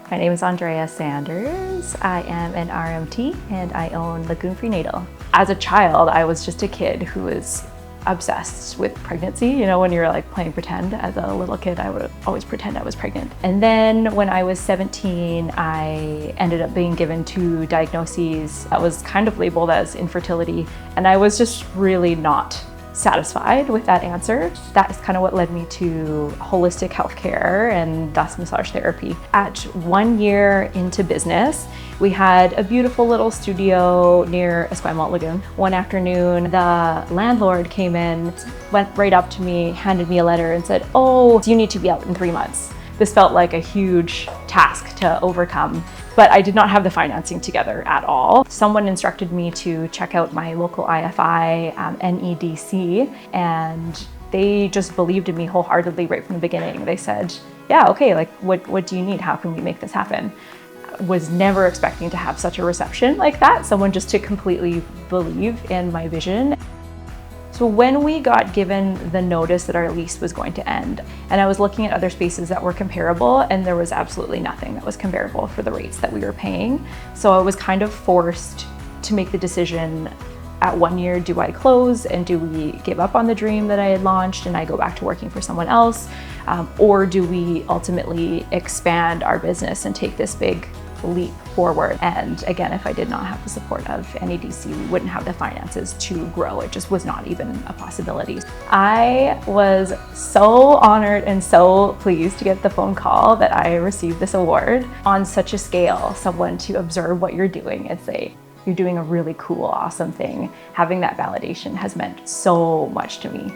My name is Andrea Sanders. I am an RMT and I own Lagoon Prenatal. As a child, I was just a kid who was obsessed with pregnancy. You know, when you're like playing pretend as a little kid, I would always pretend I was pregnant. And then when I was 17, I ended up being given 2 diagnoses that was kind of labeled as infertility. And I was just really not satisfied with that answer. That is kind of what led me to holistic healthcare and thus massage therapy. At 1 year into business, we had a beautiful little studio near Esquimalt Lagoon. One afternoon, the landlord came in, went right up to me, handed me a letter and said, "Oh, you need to be out in 3 months." This felt like a huge task to overcome, but I did not have the financing together at all. Someone instructed me to check out my local IFI, NEDC, and they just believed in me wholeheartedly right from the beginning. They said, "Yeah, okay, like what do you need? How can we make this happen?" Was never expecting to have such a reception like that, someone just to completely believe in my vision. So when we got given the notice that our lease was going to end, and I was looking at other spaces that were comparable, and there was absolutely nothing that was comparable for the rates that we were paying. So I was kind of forced to make the decision at 1 year, do I close and do we give up on the dream that I had launched and I go back to working for someone else? Or do we ultimately expand our business and take this big leap forward? And again, if I did not have the support of NEDC, we wouldn't have the finances to grow. It just was not even a possibility. I was so honored and so pleased to get the phone call that I received this award on such a scale. Someone to observe what you're doing and say, "You're doing a really cool, awesome thing." Having that validation has meant so much to me.